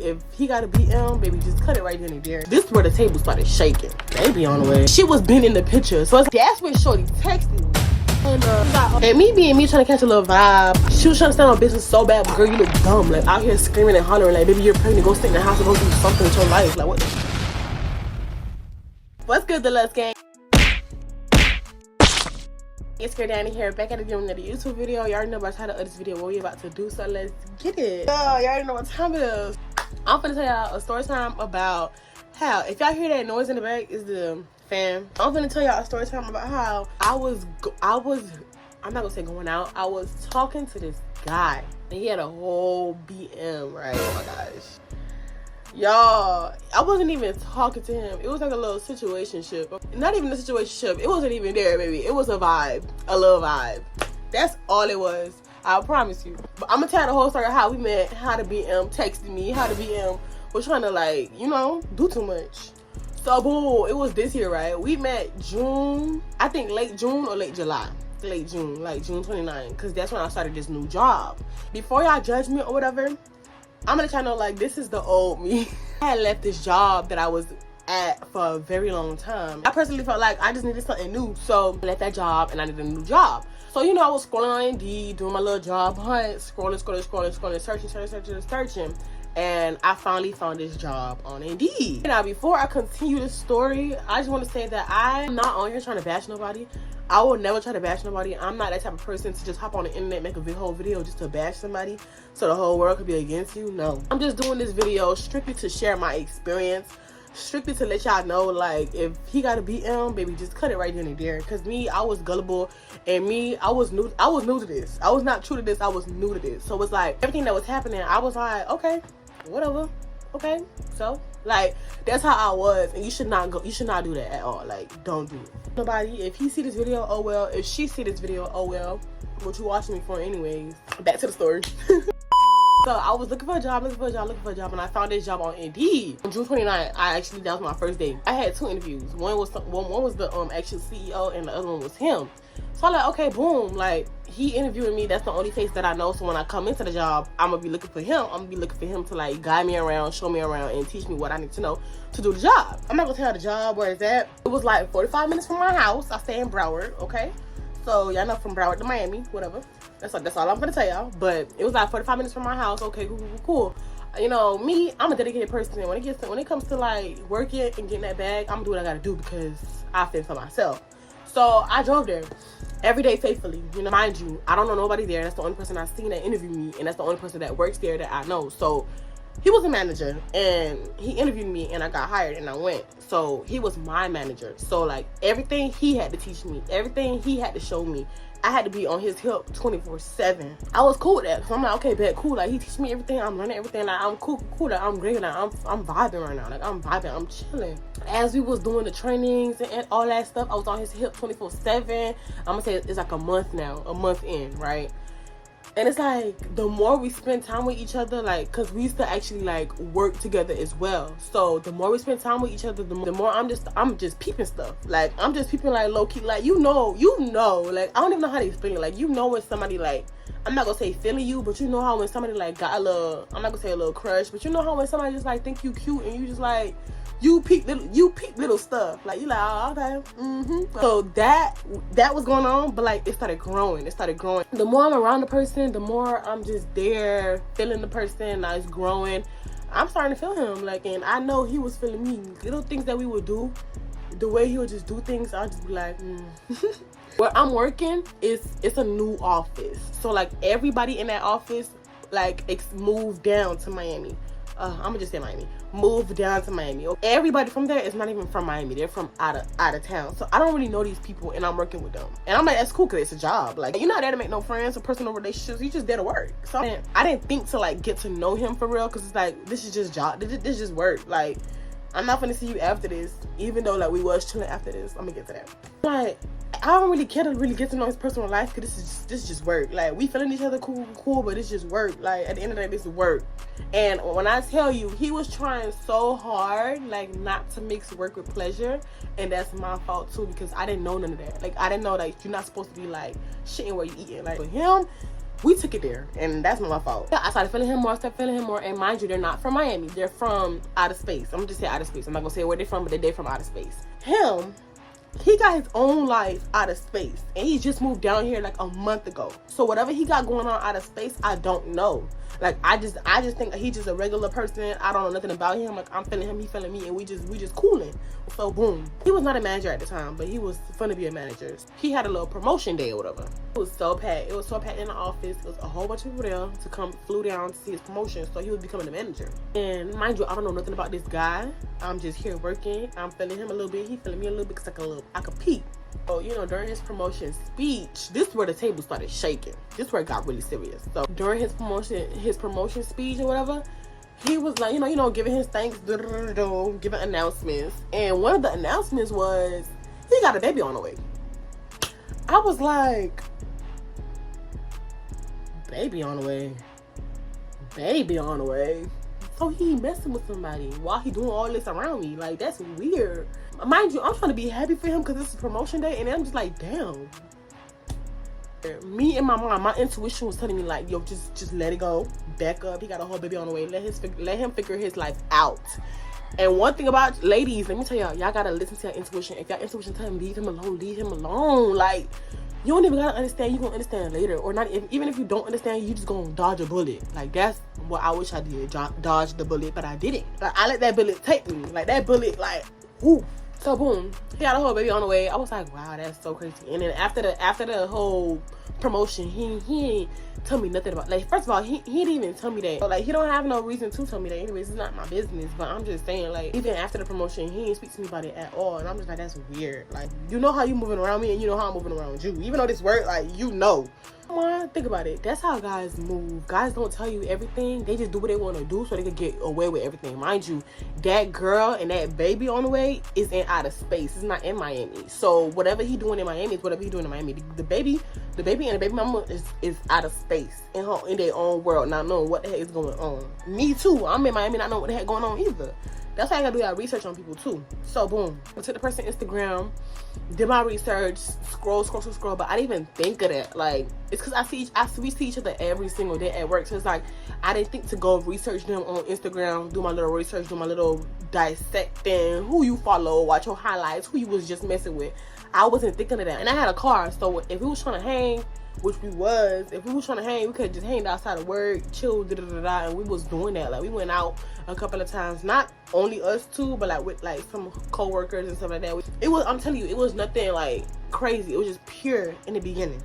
If he got a BM, baby, just cut it right then and there. This is where the table started shaking. Baby on the way. She was being in the picture. So that's when Shorty texted me. And me being me trying to catch a little vibe. She was trying to stand on business so bad, but girl, you look dumb. Like out here screaming and hollering like, baby, you're pregnant. Go sit in the house and go do something with your life. Like what? What's good, the Lust Gang? It's Girl Danny here, back at it again with another YouTube video. Y'all already know about the title of this video, what we about to do, so let's get it. Y'all already know what time it is. I'm finna tell y'all a story time about how, if y'all hear that noise in the back, is the fan. I'm finna tell y'all a story time about how I'm not gonna say going out, I was talking to this guy, and he had a whole BM, right? Oh my gosh. Y'all, I wasn't even talking to him. It was like a little situationship. Not even a situationship. It wasn't even there, baby. It was a vibe. A little vibe. That's all it was. I promise you. But I'm gonna tell the whole story of how we met, how the BM texted me, how the BM was trying to, like, you know, do too much. So, boom, it was this year, right? We met June, I think late June or late July. Late June, like June 29th, because that's when I started this new job. Before y'all judge me or whatever, I'm gonna let y'all know, like, this is the old me. I had left this job that I was at for a very long time. I personally felt like I just needed something new, so I left that job and I needed a new job. So, you know, I was scrolling on Indeed, doing my little job hunt, scrolling, searching, and I finally found this job on Indeed. Now, before I continue this story, I just want to say that I'm not on here trying to bash nobody. I will never try to bash nobody. I'm not that type of person to just hop on the internet, make a whole video just to bash somebody so the whole world could be against you. No. I'm just doing this video strictly to share my experience, strictly to let y'all know, like, if he got a BM, baby, just cut it right then and there. Because me, I was gullible, and me, I was new to this. I was not true to this. I was new to this. So it's like, everything that was happening, I was like, okay, whatever. Okay, so like that's how I was, and you should not do that at all. Like, don't do it. Nobody, if he see this video, oh well. If she see this video, oh well. What you watching me for anyways? Back to the story. So I was looking for a job, and I found this job on Indeed. On June 29th, that was my first day. I had 2 interviews. One was the actual CEO, and the other one was him. So I'm like, okay, boom, like, he interviewing me. That's the only face that I know. So when I come into the job, I'm gonna be looking for him. I'm gonna be looking for him to, like, guide me around, show me around, and teach me what I need to know to do the job. I'm not gonna tell the job where it's at. It was like 45 minutes from my house. I stay in Broward, okay? So y'all know, from Broward to Miami, whatever. That's all I'm gonna tell y'all. But it was like 45 minutes from my house. Okay, cool. You know, me, I'm a dedicated person. When it comes to like working and getting that bag, I'm gonna do what I gotta do because I feel for myself. So I drove there every day faithfully. You know, mind you, I don't know nobody there. That's the only person I've seen that interviewed me, and that's the only person that works there that I know. So he was a manager, and he interviewed me, and I got hired, and I went. So he was my manager. So, like, everything he had to teach me, everything he had to show me, I had to be on his hip 24/7. I was cool with that. So I'm like, okay, bet, cool. Like, he teach me everything. I'm learning everything. Like, I'm cool. Like, I'm great. Like, I'm vibing right now. Like, I'm vibing. I'm chilling. As we was doing the trainings and all that stuff, I was on his hip 24/7. I'm gonna say it's like a month now, a month in, right? And it's like, the more we spend time with each other, like, because we used to actually, like, work together as well. So the more we spend time with each other, the more I'm just peeping stuff. Like, I'm just peeping, like, low-key. Like, you know. Like, I don't even know how to explain it. Like, you know when somebody, like, I'm not going to say feeling you, but you know how when somebody, like, got a little, I'm not going to say a little crush, but you know how when somebody just, like, think you cute and you just, like, you peep little stuff. Like, you like, oh, okay. So that was going on, but, like, it started growing. The more I'm around the person, the more I'm just there, feeling the person. Now it's growing. I'm starting to feel him. Like, and I know he was feeling me. Little things that we would do, the way he would just do things, I'll just be like, Where I'm working, it's a new office. So, like, everybody in that office, like, moved down to Miami. I'm gonna just say Miami. Moved down to Miami. Everybody from there is not even from Miami. They're from out of town. So I don't really know these people, and I'm working with them. And I'm like, that's cool because it's a job. Like, you're not there to make no friends or personal relationships. You're just there to work. So I didn't think to, like, get to know him for real, because it's like, this is just job. This is just work. Like, I'm not gonna see you after this, even though, like, we was chilling after this. I'm gonna get to that. Like, I don't really care to really get to know his personal life, because this is just work. Like, we feeling each other cool, but it's just work. Like, at the end of the day, this is work. And when I tell you, he was trying so hard, like, not to mix work with pleasure, and that's my fault too, because I didn't know none of that. Like, I didn't know, like, you're not supposed to be, like, shitting where you eating. Like, with him, we took it there, and that's not my fault. Yeah, I started feeling him more, and mind you, they're not from Miami. They're from outer space. I'm gonna just say outer space. I'm not gonna say where they're from, but they're from outer space. Him, he got his own life out of space, and he just moved down here like a month ago. So whatever he got going on out of space, I don't know. Like, I just think he's just a regular person. I don't know nothing about him. Like, I'm feeling him, he feeling me, and we just cooling. So boom, he was not a manager at the time, but he was fun to be a manager. He had a little promotion day or whatever. It was so packed. It was so packed in the office. It was a whole bunch of people there to come, flew down to see his promotion. So he was becoming a manager. And mind you, I don't know nothing about this guy. I'm just here working. I'm feeling him a little bit. He feeling me a little bit because I could peek. So, you know, during his promotion speech, this is where the table started shaking. This is where it got really serious. So during his promotion speech or whatever, he was like, you know, giving his thanks, giving announcements. And one of the announcements was, he got a baby on the way. I was like, baby on the way? Baby on the way? So he messing with somebody while he doing all this around me. Like, that's weird. Mind you, I'm trying to be happy for him because this is promotion day, and I'm just like, damn. Me and my mom, my intuition was telling me like, yo, just let it go, back up. He got a whole baby on the way. Let him figure his life out. And one thing about ladies, let me tell y'all gotta listen to your intuition. If your intuition tell him leave him alone. Like, you don't even gotta understand. You gonna understand later, or not. Even if you don't understand, you just gonna dodge a bullet. Like, that's what I wish I did, dodge the bullet, but I didn't. Like, I let that bullet take me. Like, that bullet, like, whoo. So boom, he got a whole baby on the way. I was like, wow, that's so crazy. And then after the whole promotion, he ain't tell me nothing about, like, first of all, he didn't even tell me that. So, like, he don't have no reason to tell me that. Anyways, it's not my business. But I'm just saying, like, even after the promotion, he didn't speak to me about it at all. And I'm just like, that's weird. Like, you know how you moving around me, and you know how I'm moving around you. Even though this work, like, you know. Come on, think about it. That's how guys move. Guys don't tell you everything. They just do what they want to do so they can get away with everything. Mind you, that girl and that baby on the way is in outer space. It's not in Miami. So whatever he doing in Miami is whatever he doing in Miami. The baby and the baby mama is out of space in their own world, not knowing what the heck is going on. Me too. I'm in Miami, not knowing what the heck going on either. That's why I gotta do that research on people too. So boom, I took the person Instagram, did my research, scroll, but I didn't even think of that. Like, it's because we see each other every single day at work. So it's like, I didn't think to go research them on Instagram, do my little research, do my little dissecting, who you follow, watch your highlights, who you was just messing with. I wasn't thinking of that. And I had a car, so if we was trying to hang, which we was, if we was trying to hang, we could have just hanged outside of work, chill, and we was doing that. Like, we went out a couple of times, not only us two, but like with like some co-workers and stuff like that. It was, I'm telling you, it was nothing like crazy. It was just pure in the beginning.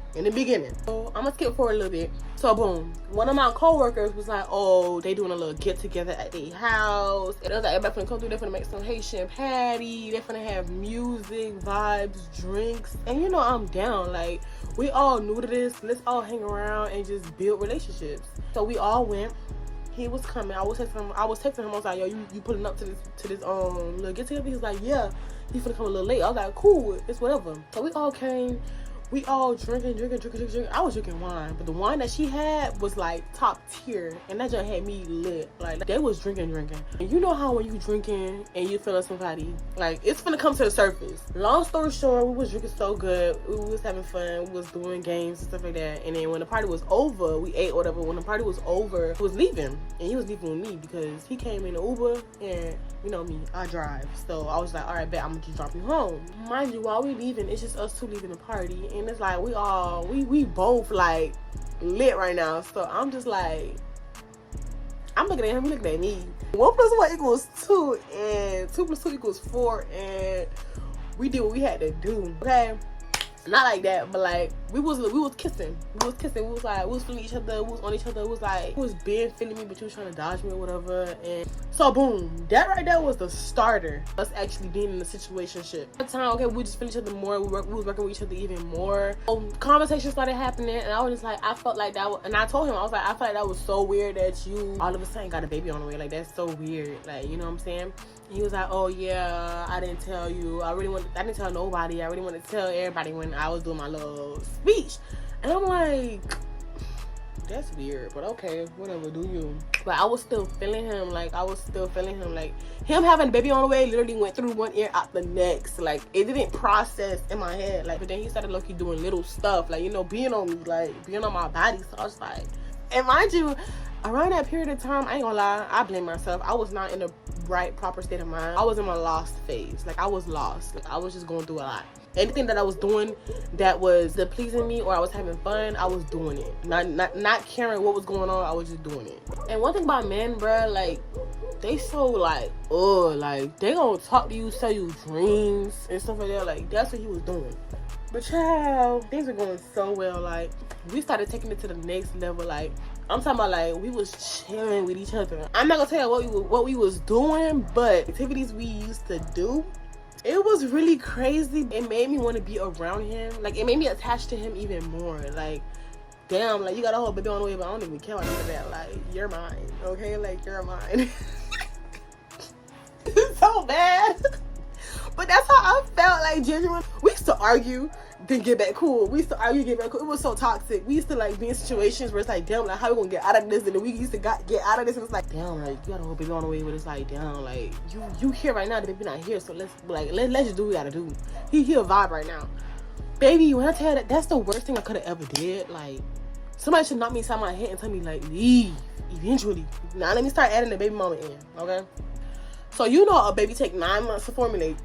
So I'm gonna skip forward a little bit. So boom, one of my co-workers was like, oh, they doing a little get together at their house. And it was like, everybody finna come through, they finna make some Haitian patty, they finna have music, vibes, drinks. And you know, I'm down. Like, we all new to this. Let's all hang around and just build relationships. So we all went. He was coming. I was texting him. I was like, yo, you pulling up to this little get together? He was like, yeah. He's gonna come a little late. I was like, cool, it's whatever. So we all came. We all drinking. I was drinking wine, but the wine that she had was like top tier, and that just had me lit. Like, they was drinking. And you know how when you drinking and you feeling somebody, like, it's gonna come to the surface. Long story short, we was drinking so good. We was having fun. We was doing games and stuff like that. And then when the party was over, we ate whatever. When the party was over, he was leaving, and he was leaving with me because he came in the Uber, and you know me, I drive. So I was like, all right, bet, I'm gonna just drop you home. Mind you, while we leaving, it's just us two leaving the party. And it's like, we both like lit right now. So I'm just like, I'm looking at him, he looking at me. 1 + 1 equals 2, and 2 + 2 equals 4, and we did what we had to do. Okay, not like that, but like we was kissing. We was like, we was feeling each other. We was on each other. It was like, he was being feeling me, but you was trying to dodge me or whatever. And so boom, that right there was the starter. Us actually being in a situationship. At the time, okay, we just feeling each other more. We was working with each other even more. So conversations started happening, and I was just like, I felt like that. And I told him, I was like, I felt like that was so weird that you all of a sudden got a baby on the way. Like, that's so weird. Like, you know what I'm saying? He was like, oh yeah, I didn't tell you. I didn't tell nobody. I really wanted to tell everybody when I was doing my little speech. And I'm like, that's weird, but okay, whatever, do you. But I was still feeling him. Like, him having a baby on the way literally went through one ear out the next. Like, it didn't process in my head. Like, but then he started low-key doing little stuff, like, you know, being on me, like being on my body. So I was like, and mind you, around that period of time, I ain't gonna lie, I blame myself. I was not in the right, proper state of mind. I was in my lost phase. Like, I was lost. Like, I was just going through a lot. Anything that I was doing that was pleasing me or I was having fun, I was doing it. Not caring what was going on, I was just doing it. And one thing about men, bruh, like, they so like, like, they gonna talk to you, sell you dreams and stuff like that. Like, that's what he was doing. But child, things were going so well. Like, we started taking it to the next level. Like, I'm talking about, like, we was chilling with each other. I'm not gonna tell you what we was doing, but activities we used to do, it was really crazy. It made me want to be around him. Like, it made me attached to him even more. Like, damn, like, you got a whole baby on the way, but I don't even care about that. Like, you're mine, okay? Like, you're mine. It's so bad. But that's how I felt, like, genuine. We used to argue, then get back cool. We used to argue, get back cool. It was so toxic. We used to, like, be in situations where it's like, damn, like, how we gonna get out of this? And then we used to get out of this, and it's like, damn, like, you got a whole baby on the way, but it's like, damn, like, you here right now, the baby not here, so let's just do what we gotta do. He a vibe right now. Baby, when I tell you that, that's the worst thing I could have ever did. Like, somebody should knock me inside my head and tell me, like, leave, eventually. Now, let me start adding the baby mama in, okay? So, you know, a baby take 9 months to formulate.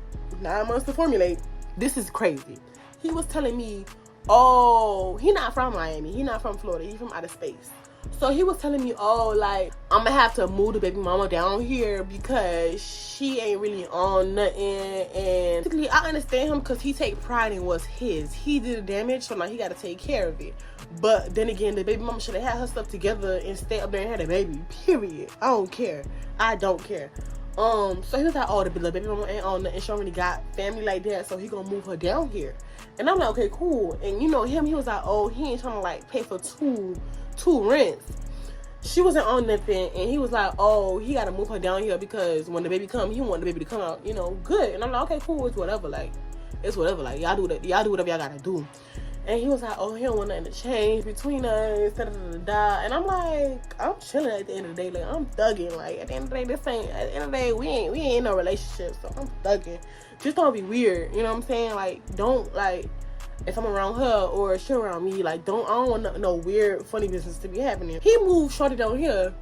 9 months to formulate. This is crazy. He was telling me, oh, he not from Miami. He not from Florida. He from outer space. So he was telling me, oh, like, I'm gonna have to move the baby mama down here because she ain't really on nothing. And basically, I understand him because he take pride in what's his. He did the damage, so now he gotta take care of it. But then again, the baby mama should have had her stuff together and stay up there and had a baby. Period. I don't care. I don't care. So he was like, oh, the baby mama ain't on nothing. She already got family like that, so he gonna move her down here. And I'm like, okay, cool. And you know him, he was like, oh, he ain't trying to like pay for two rents. She wasn't on nothing, and he was like, oh, he gotta move her down here because when the baby come, he want the baby to come out, you know, good. And I'm like, okay, cool, it's whatever. Like, y'all do whatever y'all gotta do. And he was like, oh, he don't want nothing to change between us, And I'm like, I'm chilling at the end of the day. Like, I'm thugging. Like, at the end of the day, at the end of the day, we ain't in no relationship. So I'm thugging. Just don't be weird. You know what I'm saying? Like, don't, like, if I'm around her or she around me, like, I don't want no weird, funny business to be happening. He moved shorty down here.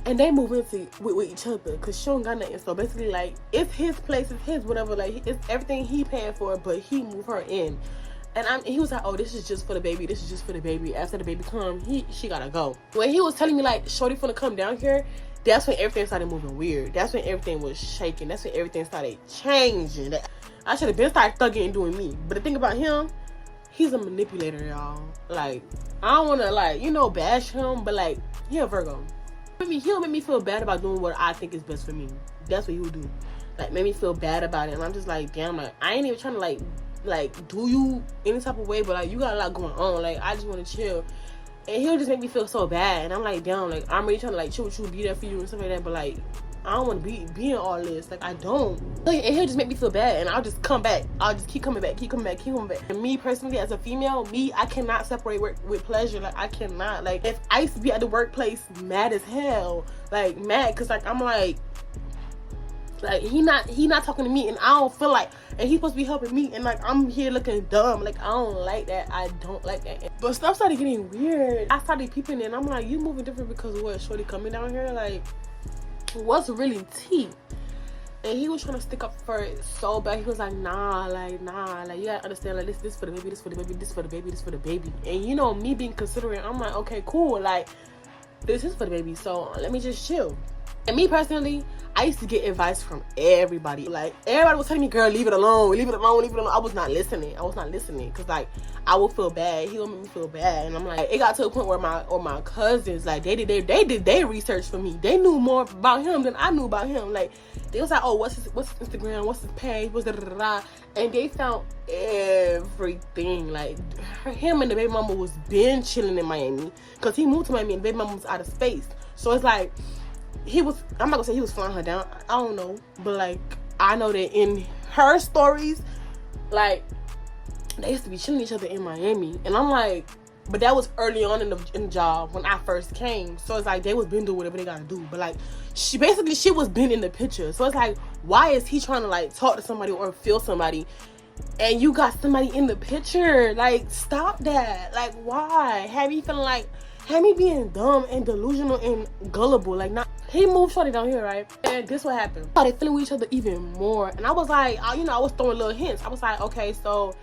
And they move into with each other because she don't got nothing. So basically, like, it's his place, it's his whatever. Like, it's everything he paying for, but he moved her in. And he was like, oh, this is just for the baby. This is just for the baby. After the baby come, she gotta go. When he was telling me, like, shorty finna come down here, that's when everything started moving weird. That's when everything was shaking. That's when everything started changing. I should have been started thugging and doing me. But the thing about him, he's a manipulator, y'all. Like, I don't want to, like, you know, bash him, but, like, he a Virgo. He'll make me feel bad about doing what I think is best for me. That's what he would do. Like, make me feel bad about it. And I'm just like, damn, like, I ain't even trying to, like, do you any type of way, but, like, you got a lot going on. Like, I just want to chill. And he'll just make me feel so bad. And I'm like, damn, like, I'm really trying to, like, chill with you, be there for you and stuff like that. But, like, I don't want to be in all this. Like, I don't. And he'll just make me feel bad. And I'll just come back. I'll just keep coming back. And me, personally, as a female, I cannot separate work with pleasure. Like, I cannot. Like, if I used to be at the workplace mad as hell. Like, mad. Because, like, I'm like, he not talking to me, and I don't feel like, and he's supposed to be helping me, and, like, I'm here looking dumb. Like, I don't like that. I don't like that. But stuff started getting weird. I started peeping in, and I'm like, you moving different because of what? Shorty coming down here? Like, what's really tea? And he was trying to stick up for it so bad. He was like, nah, like, you gotta understand, like, this for the baby, this for the baby, this for the baby, this for the baby. And, you know, me being considerate, I'm like, okay, cool, like, this is for the baby, so let me just chill. And me personally, I used to get advice from everybody. Like, everybody was telling me, girl, leave it alone. I was not listening. Because, like, I would feel bad. He would make me feel bad. And I'm like, it got to a point where my cousins, like, they did their research for me. They knew more about him than I knew about him. Like, they was like, oh, what's his Instagram? What's his page? What's da-da-da-da? And they found everything. Like, him and the baby mama was been chilling in Miami. Because he moved to Miami and the baby mama was out of space. So it's like, I'm not gonna say he was flying her down. I don't know. But, like, I know that in her stories, like, they used to be chilling each other in Miami. And I'm like, But that was early on in the job when I first came. So it's like they was been doing whatever they gotta do. But like she was been in the picture. So it's like, why is he trying to like talk to somebody or feel somebody and you got somebody in the picture? Like, stop that. Like, why? Have me being dumb and delusional and gullible. Like, not. He moved shorty down here, right? And this what happened. They feeling with each other even more. And I was like, I was throwing little hints. I was like, okay, so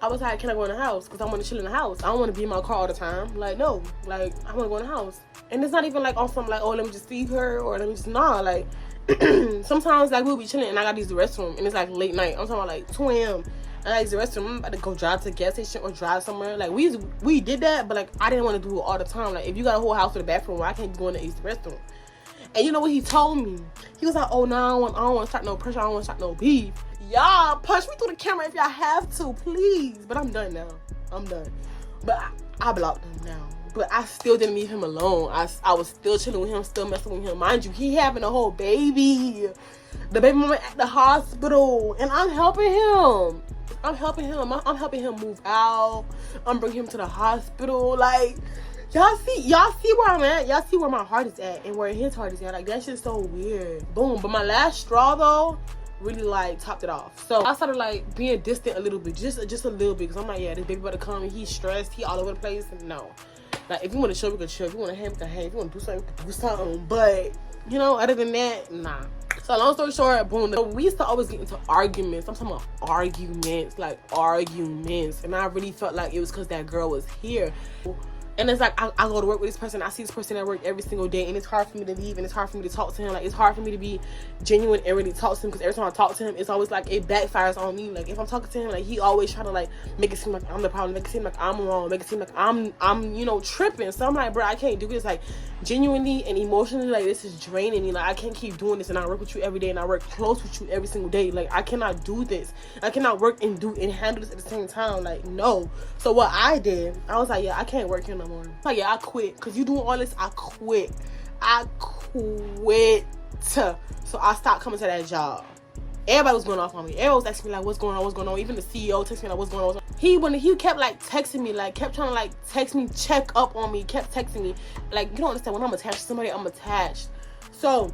I was like, can I go in the house? Because I want to chill in the house. I don't want to be in my car all the time. Like, no. Like, I want to go in the house. And it's not even like on some like, oh, let me just leave her or let me just, nah. Like, sometimes like we'll be chilling and I gotta use the restroom and it's like late night. I'm talking about like 2 a.m. I gotta use the restroom. I'm about to go drive to the gas station or drive somewhere. Like, we did that, but like, I didn't want to do it all the time. Like, if you got a whole house with a bathroom, I can't go in to use the restroom. And you know what he told me? He was like, oh, no, I don't want to start no pressure. I don't want to start no beef. Y'all, punch me through the camera if y'all have to, please. But I'm done now. I'm done. But I blocked him now. But I still didn't leave him alone. I was still chilling with him, still messing with him. Mind you, he having a whole baby. The baby mama at the hospital. And I'm helping him. I'm helping him move out. I'm bringing him to the hospital. Like, y'all see where I'm at. Y'all see where my heart is at and where his heart is at. Like, that shit's so weird. Boom. But my last straw though really like topped it off. So I started like being distant a little bit, just a little bit, because I'm like, yeah, this baby about to come. He's stressed. He all over the place. No. Like, if you want to chill, we can chill. If you want to hang, we can hang. If you want to do something, we can do something. But, you know, other than that, nah. So, long story short, boom. We used to always get into arguments. I'm talking about arguments. Like, arguments. And I really felt like it was because that girl was here. And it's like, I go to work with this person. I see this person at work every single day. And it's hard for me to leave. And it's hard for me to talk to him. Like, it's hard for me to be genuine and really talk to him. Because every time I talk to him, it's always like, it backfires on me. Like, if I'm talking to him, like, he always try to, like, make it seem like I'm the problem. Make it seem like I'm wrong. Make it seem like I'm you know, tripping. So I'm like, bro, I can't do this. Like, genuinely and emotionally, like, this is draining me. Like, I can't keep doing this. And I work with you every day. And I work close with you every single day. Like, I cannot do this. I cannot work and handle this at the same time. Like, no. So what I did, I was like, yeah, I can't work here no more. Like, yeah, I quit. Because you doing all this, I quit. So I stopped coming to that job. Everybody was going off on me. Everybody was asking me like, what's going on? Even the CEO texted me like, what's going on? He kept like texting me, like kept trying to like text me, check up on me, kept texting me. Like, you don't understand, when I'm attached to somebody, I'm attached. So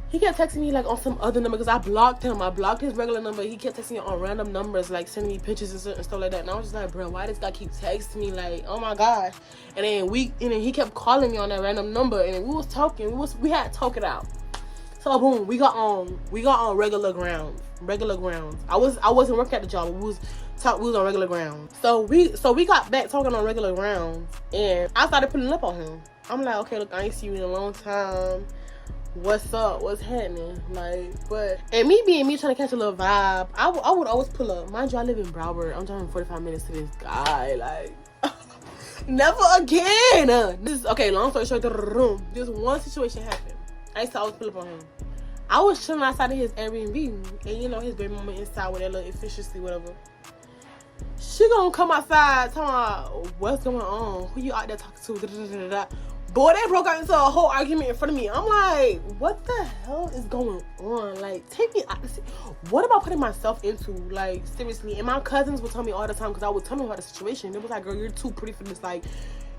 he kept texting me like on some other number, because I blocked him. I blocked his regular number. He kept texting me on random numbers, like sending me pictures and stuff like that. And I was just like, bro, why this guy keep texting me? Like, oh my gosh. And then he kept calling me on that random number, and we was talking. We had to talk it out. So boom, we got on regular grounds. I wasn't working at the job. We was on regular grounds. So we got back talking on regular grounds, and I started putting up on him. I'm like, okay, look, I ain't seen you in a long time. What's up? What's happening? Like, but, and me being me trying to catch a little vibe, I would always pull up. Mind you, I live in Broward. I'm driving 45 minutes to this guy. Like, never again. This is, okay, long story short, this one situation happened. I used to always pull up on him. I was chilling outside of his Airbnb, and you know, his baby mama inside with that little efficiency, whatever. She gonna come outside talking about, what's going on? Who you out there talking to? Da, da, da, da, da. Boy, they broke out into a whole argument in front of me. I'm like, what the hell is going on? Like, take me out. What am I putting myself into? Like, seriously. And my cousins would tell me all the time, because I would tell them about the situation. It was like, girl, you're too pretty for this. Like,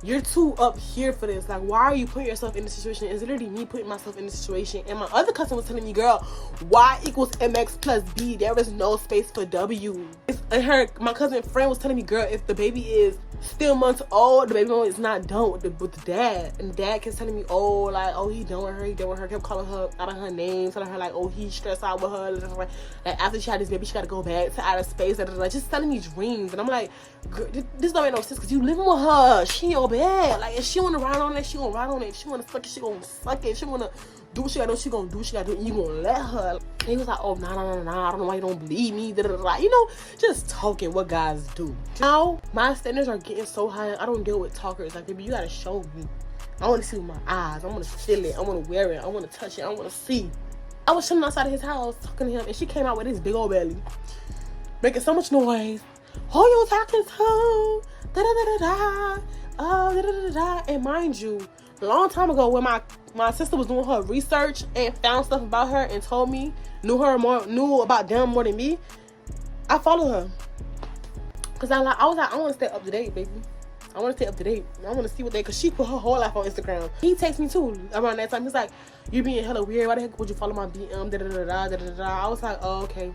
you're too up here for this. Like, why are you putting yourself in this situation? It's literally me putting myself in this situation. And my other cousin was telling me, girl, Y equals MX plus B. There is no space for W. And my cousin friend was telling me, girl, if the baby is still months old, the baby mama is not done with the dad. And the dad kept telling me, oh, like, oh, he done with her. Kept calling her out of her name, telling her, like, oh, he's stressed out with her. Like, after she had this baby, she got to go back to outer space. Just telling me dreams. And I'm like, girl, this don't make no sense, because you living with her. She in your bed. Like, if she want to ride on it, she gonna ride on it. If she want to suck it, she gonna suck it. If she want to do what she gotta do, she gonna do what she gotta do. And you gonna let her. And he was like, oh, nah, I don't know why you don't believe me. Da, da, da. You know, just talking what guys do. Now, my standards are getting so high, I don't deal with talkers. Like, baby, you gotta show me. I want to see with my eyes. I want to feel it. I want to wear it. I want to touch it. I want to see. I was chilling outside of his house talking to him, and she came out with this big old belly, making so much noise. Who you talking to? Da da da da da. Oh, da da da da. And mind you, a long time ago, when my sister was doing her research and found stuff about her and told me, knew about them more than me, I followed her. Cause I was like, I want to stay up to date, baby. I want to stay up to date. I want to see what they, because she put her whole life on Instagram. He texts me too around that time. He's like, you being hella weird. Why the heck would you follow my DM? Da da da da da da da. I was like, oh, okay.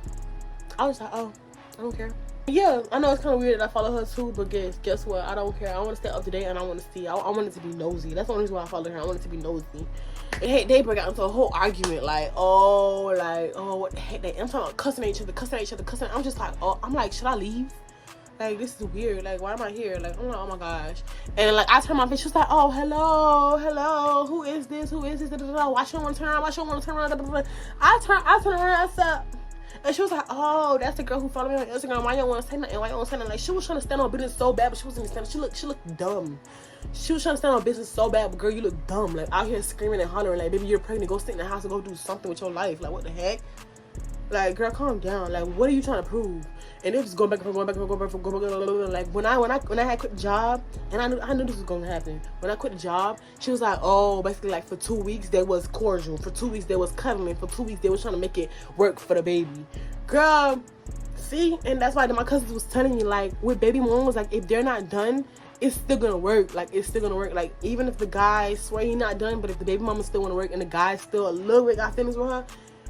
I was like, oh, I don't care. Yeah, I know it's kind of weird that I follow her too, but guess what? I don't care. I want to stay up to date and I want to see. I want it to be nosy. That's the only reason why I follow her. I want it to be nosy. And they break out into a whole argument like, oh, what the heck? I'm talking about cussing at each other. I'm just like, oh, I'm like, should I leave? Like, this is weird. Like, why am I here? Like, I'm like, oh my gosh. And like, I turned my face. She was like, oh, hello. Who is this? Why she don't want to turn around? I turned around. I said, and she was like, oh, that's the girl who followed me on Instagram. Why you don't want to say nothing? Like, she was trying to stand on business so bad, but she wasn't standing. She looked dumb. She was trying to stand on business so bad, but girl, you look dumb. Like, out here screaming and hollering, like, baby, you're pregnant. Go sit in the house and go do something with your life. Like, what the heck? Like, girl, calm down. Like, what are you trying to prove? And they're just going back and forth. Like, when I had quit the job, and I knew this was gonna happen. When I quit the job, she was like, oh, basically, like, for 2 weeks they was cordial. For 2 weeks they was cuddling. For 2 weeks they was trying to make it work for the baby. Girl, see, and that's why my cousins was telling me, like, with baby mamas, like, if they're not done, it's still gonna work. Like, it's still gonna work. Like, even if the guy swear he not done, but if the baby mama still wanna work and the guy still a little bit got feelings with her,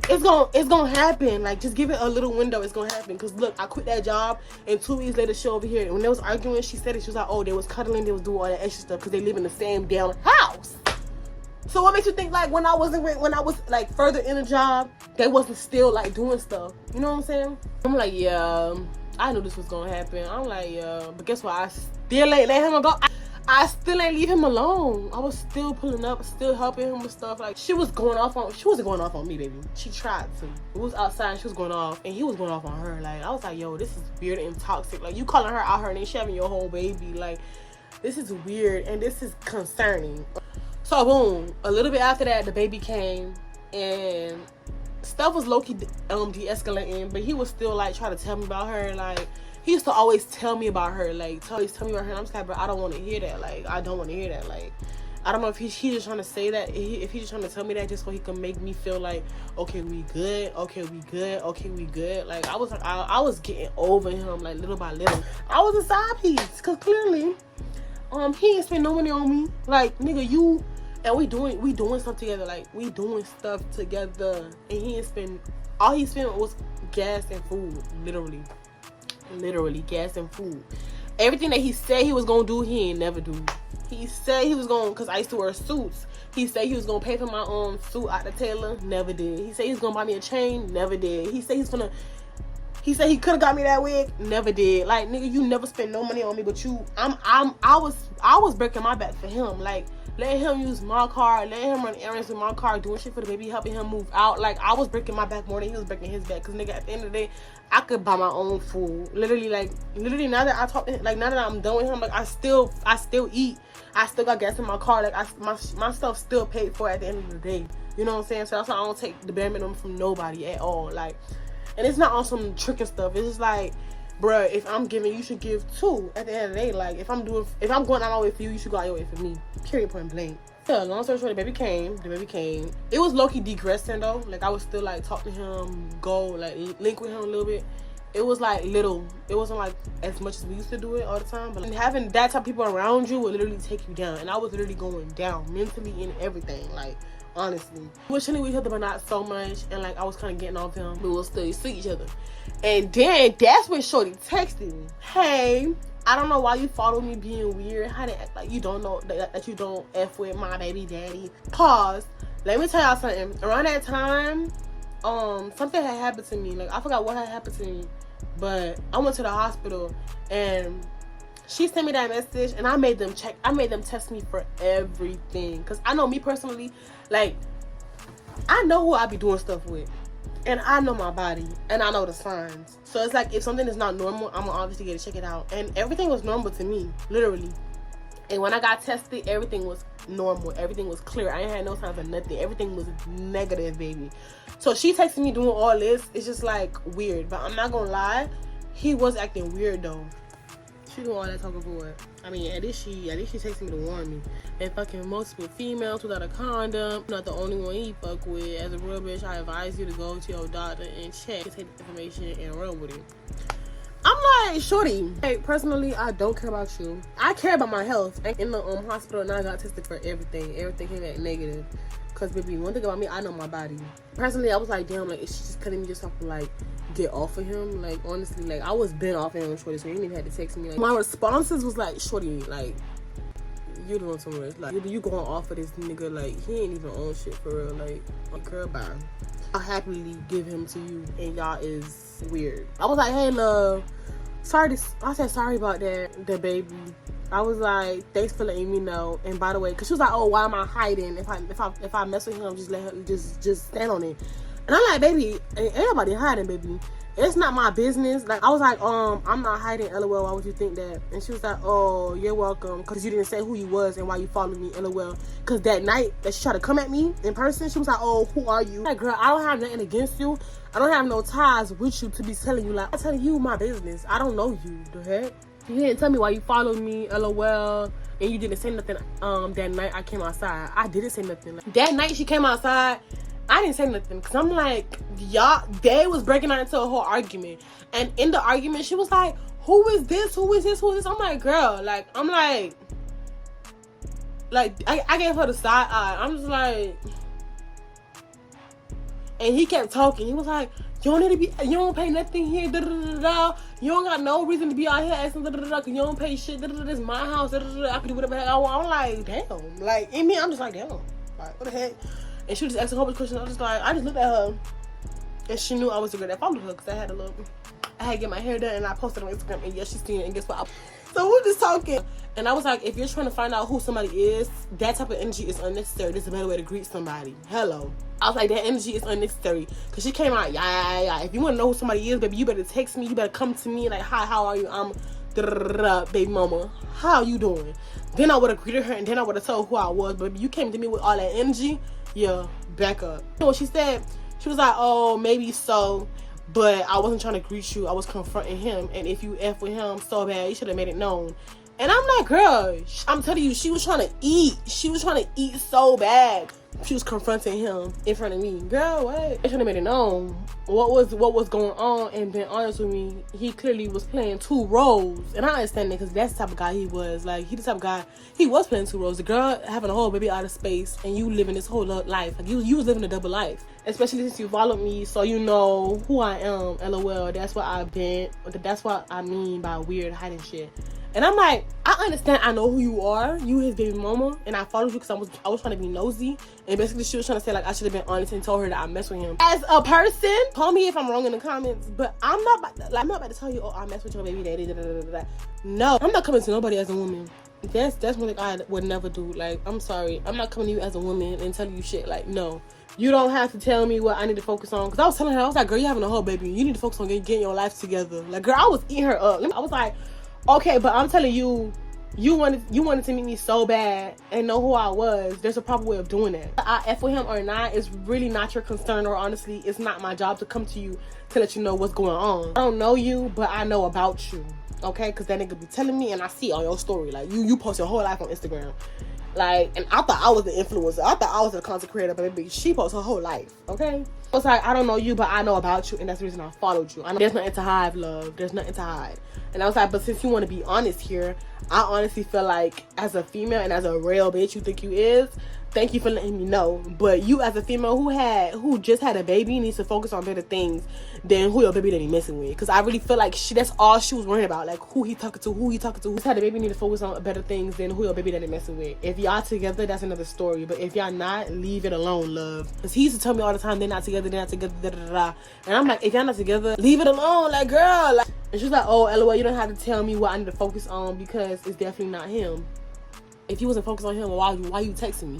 it's gonna happen. Like, just give it a little window. It's gonna happen. Cause look, I quit that job, and 2 weeks later, she over here. And when they was arguing, she said it. She was like, "Oh, they was cuddling. They was doing all that extra stuff because they live in the same damn house." So what makes you think like when I was like further in the job, they wasn't still like doing stuff? You know what I'm saying? I'm like, yeah, I knew this was gonna happen. I'm like, yeah, but guess what? I still ain't let him go. I still ain't leave him alone. I was still pulling up, still helping him with stuff. Like, she wasn't going off on me, baby. She tried to. It was outside and she was going off, and he was going off on her. Like, I was like, yo, this is weird and toxic. Like, you calling her out her name, she having your whole baby. Like, this is weird and this is concerning. So boom, a little bit after that, the baby came and stuff was low-key de-escalating, but he was still like trying to tell me about her. Like, he used to always tell me about her, like, always tell me about her, and I'm just like, bro, I don't want to hear that. Like, I don't want to hear that. Like, I don't know if he's just trying to say that, if he's just trying to tell me that just so he can make me feel like, okay, we good. Like, I was getting over him, like, little by little. I was a side piece, because clearly, he ain't spend no money on me. Like, nigga, and we doing stuff together. Like, we doing stuff together, and all he spent was gas and food, literally gas and food. Everything that he said he was gonna do, he ain't never do. He said he was gonna, because I used to wear suits, he said he was gonna pay for my own suit at the tailor, never did. He said he was gonna buy me a chain, never did. He said he could have got me that wig, never did. Like, nigga, you never spent no money on me, but I was breaking my back for him. Like, letting him use my car, letting him run errands with my car, doing shit for the baby, helping him move out. Like, I was breaking my back more than he was breaking his back. Cause nigga, at the end of the day, I could buy my own food. Literally, now that I talk to him, like, now that I'm done with him, like, I still eat. I still got gas in my car. Like, my stuff still paid for at the end of the day. You know what I'm saying? So that's why I don't take the bare minimum from nobody at all. Like, and it's not on some tricking stuff. It's just like, bruh, if I'm giving, you should give too. At the end of the day, like, if I'm going out my way for you, you should go out your way for me. Period, point blank. Yeah, long story short, the baby came. It was low-key degressing though. Like, I was still like talk to him, go like link with him a little bit. It was like little. It wasn't like as much as we used to do it all the time. But having that type of people around you would literally take you down. And I was literally going down mentally and everything. Like, honestly, we were chilling with each other, but not so much. And like, I was kind of getting off him. We will still see each other. And then that's when Shorty texted me, hey, I don't know why you follow me being weird. How to act like you don't know that you don't F with my baby daddy. Pause. Let me tell y'all something. Around that time, something had happened to me. Like, I forgot what had happened to me, but I went to the hospital and she sent me that message, and I made them test me for everything. Cause I know me personally, like, I know who I be doing stuff with. And I know my body, and I know the signs. So it's like, if something is not normal, I'm gonna obviously get to check it out. And everything was normal to me, literally. And when I got tested, everything was normal. Everything was clear. I ain't had no signs of nothing. Everything was negative, baby. So she texted me doing all this. It's just like weird. But I'm not gonna lie, he was acting weird though. She doing all that talking for it. I mean, at least she texted me to warn me. And fucking multiple females without a condom. Not the only one he fuck with. As a real bitch, I advise you to go to your doctor and check, take the information and run with it. I'm like, shorty, hey, personally, I don't care about you. I care about my health. In the hospital, and I got tested for everything. Everything came back negative. Cause baby, one thing about me, I know my body. Personally, I was like, damn, like, is she just cutting me just off to like get off of him? Like, honestly, like, I was bent off of him, shorty, so you didn't even have to text me. Like, my responses was like, shorty, like, you doing too much. Like, you going off of this nigga, like, he ain't even on shit for real. Like girl, bye. I'll happily give him to you, and y'all is weird. I was like, hey, love, sorry. I said sorry about that, the baby. I was like, thanks for letting me know. And by the way, cause she was like, oh, why am I hiding? If I mess with him, just let him just stand on it. And I'm like, baby, ain't nobody hiding, baby. It's not my business. Like, I was like, I'm not hiding, LOL. Why would you think that? And she was like, oh, you're welcome, cause you didn't say who you was and why you followed me, LOL. Cause that night that she tried to come at me in person, she was like, oh, who are you? Like, girl, I don't have nothing against you. I don't have no ties with you to be telling you, like, I'm telling you my business. I don't know you. The heck? You didn't tell me why you followed me, LOL, and you didn't say nothing that night I came outside. I didn't say nothing. Like, that night she came outside, I didn't say nothing, because I'm like, y'all, they was breaking out into a whole argument. And in the argument, she was like, who is this? Who is this? Who is this? I'm like, girl, like, I'm like I gave her the side eye. I'm just like, and he kept talking. He was like, you don't need to be, you don't pay nothing here, da da da da. You don't got no reason to be out here asking, da da da da, cause you don't pay shit, da da da. This is my house, da da da. I can do whatever the hell I want. I'm like, damn. Like, in me, I'm just like, damn. Like, what the heck? And she was just asking a whole bunch of questions. I was just like, I just looked at her, and she knew I was the girl that followed her, cause I had to get my hair done, and I posted on Instagram, and yes, she's seen it, and guess what? So we're just talking, and I was like, if you're trying to find out who somebody is, that type of energy is unnecessary. There's a better way to greet somebody. Hello. I was like, that energy is unnecessary. Cause she came out, yeah. If you want to know who somebody is, baby, you better text me. You better come to me. Like, hi, how are you? I'm baby mama. How you doing? Then I would have greeted her, and then I would have told who I was. But you came to me with all that energy. Yeah, back up. You know what she said? She was like, oh, maybe so, but I wasn't trying to greet you. I was confronting him. And if you F with him so bad, you should have made it known. And I'm like, girl, I'm telling you, she was trying to eat. She was trying to eat so bad. She was confronting him in front of me. Girl, what? I should have made it known what was going on. And being honest with me, he clearly was playing two roles. And I understand it, because that's the type of guy he was. Like, he the type of guy, he was playing two roles. The girl having a whole baby out of space, and you living this whole life. Like, you was living a double life. Especially since you followed me, so you know who I am, LOL. That's what I've been. That's what I mean by weird hiding shit. And I'm like, I understand, I know who you are. You his baby mama, and I followed you because I was trying to be nosy. And basically she was trying to say, like, I should have been honest and told her that I mess with him. As a person, call me if I'm wrong in the comments, but I'm not about to tell you, oh, I mess with your baby daddy, da, da, da, da. No, I'm not coming to nobody as a woman. That's one thing I would never do. Like, I'm sorry, I'm not coming to you as a woman and telling you shit. Like, no. You don't have to tell me what I need to focus on. Because I was telling her, I was like, girl, you having a whole baby. You need to focus on getting your life together. Like, girl, I was eating her up. I was like, okay, but I'm telling you, you wanted to meet me so bad and know who I was. There's a proper way of doing that. I F with him or not is really not your concern, or honestly, it's not my job to come to you to let you know what's going on. I don't know you, but I know about you, okay? Because that nigga be telling me, and I see it on your story. Like, you post your whole life on Instagram. Like, and I thought I was the influencer. I thought I was the content creator, but baby, she posts her whole life, okay? I was like, I don't know you, but I know about you, and that's the reason I followed you. I know there's nothing to hide, love. There's nothing to hide. And I was like, but since you want to be honest here, I honestly feel like as a female and as a real bitch you think you is, thank you for letting me know. But you as a female who just had a baby needs to focus on better things than who your baby that he messing with. Because I really feel like that's all she was worrying about. Like, who he talking to. Who's had a baby need to focus on better things than who your baby that he messing with. If y'all together, that's another story. But if y'all not, leave it alone, love. Because he used to tell me all the time, they're not together, da da da. And I'm like, if y'all not together, leave it alone. Like, girl. Like, and she's like, oh, LOL, you don't have to tell me what I need to focus on because it's definitely not him. If you wasn't focused on him, why you texting me?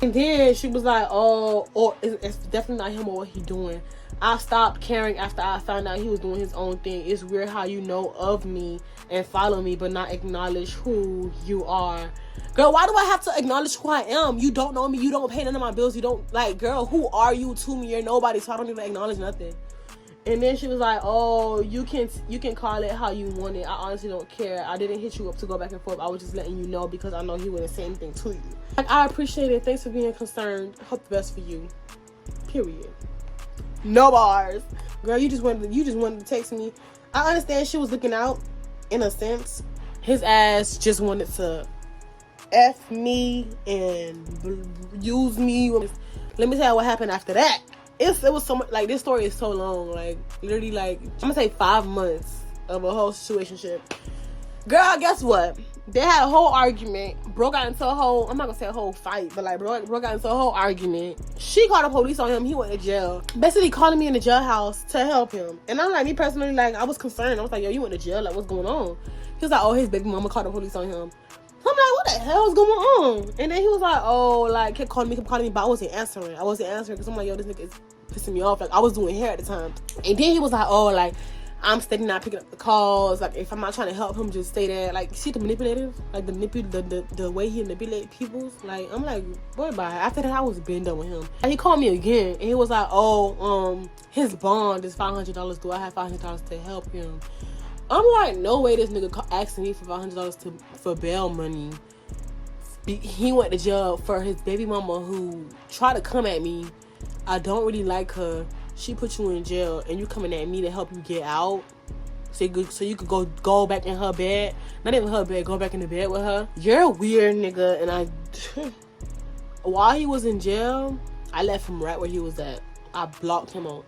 And then she was like, oh, it's definitely not him or what he doing. I stopped caring after I found out he was doing his own thing. It's weird how you know of me and follow me but not acknowledge who you are. Girl, why do I have to acknowledge who I am? You don't know me. You don't pay none of my bills. You don't, like, girl, who are you to me? You're nobody, so I don't even acknowledge nothing. And then she was like, oh, you can call it how you want it. I honestly don't care. I didn't hit you up to go back and forth. I was just letting you know because I know he wouldn't say anything to you. Like, I appreciate it. Thanks for being concerned. Hope the best for you. Period. No bars. Girl, you just wanted to text me. I understand she was looking out in a sense. His ass just wanted to F me and use me. Let me tell you what happened after that. It was so much, like, this story is so long. Like, literally, like, I'm gonna say 5 months of a whole situationship. Girl, guess what? They had a whole argument. Broke out into a whole, I'm not gonna say a whole fight, but like broke out into a whole argument. She called the police on him. He went to jail. Basically calling me in the jailhouse to help him. And I'm like, me personally, like, I was concerned. I was like, yo, you went to jail? Like, what's going on? He was like, oh, his baby mama called the police on him. I'm like, what the hell is going on? And then he was like, oh, like, kept calling me, but I wasn't answering. Because I'm like, yo, this nigga is pissing me off. Like, I was doing hair at the time. And then he was like, oh, like, I'm steady not picking up the calls. Like, if I'm not trying to help him, just stay there. Like, see the manipulative? Like, the way he manipulate people? Like, I'm like, boy, bye. After that, I was been done with him. And he called me again, and he was like, oh, his bond is $500. Do I have $500 to help him? I'm like, no way this nigga asking me for $500 for bail money. He went to jail for his baby mama who tried to come at me. I don't really like her. She put you in jail and you coming at me to help you get out so you could go back in her bed. Not even her bed, go back in the bed with her. You're a weird nigga. And while he was in jail, I left him right where he was at. I blocked him on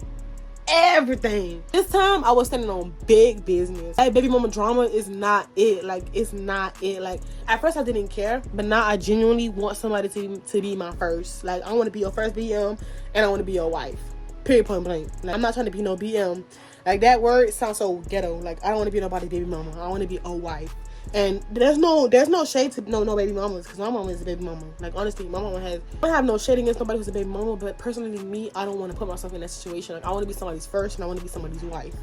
everything. This time I was standing on big business. Like, baby mama drama is not it. Like, it's not it. Like, at first I didn't care, but now I genuinely want somebody to be my first. Like, I want to be your first BM and I want to be your wife. Period, point blank. Like, I'm not trying to be no BM. Like, that word sounds so ghetto. Like, I don't want to be nobody's baby mama. I want to be a wife. And there's no shade to no baby mamas, because my mama is a baby mama. Like, honestly, my mama I don't have no shade against nobody who's a baby mama, but personally, me, I don't want to put myself in that situation. Like, I want to be somebody's first, and I want to be somebody's wife.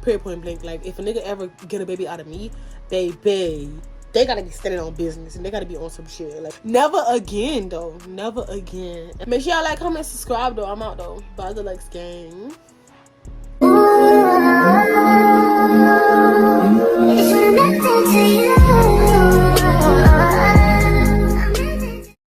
Period, point blank. Like, if a nigga ever get a baby out of me, baby, they gotta be standing on business, and they gotta be on some shit. Like, never again, though. Never again. Make sure y'all like, comment, subscribe, though. I'm out, though. Bye, the Lex gang.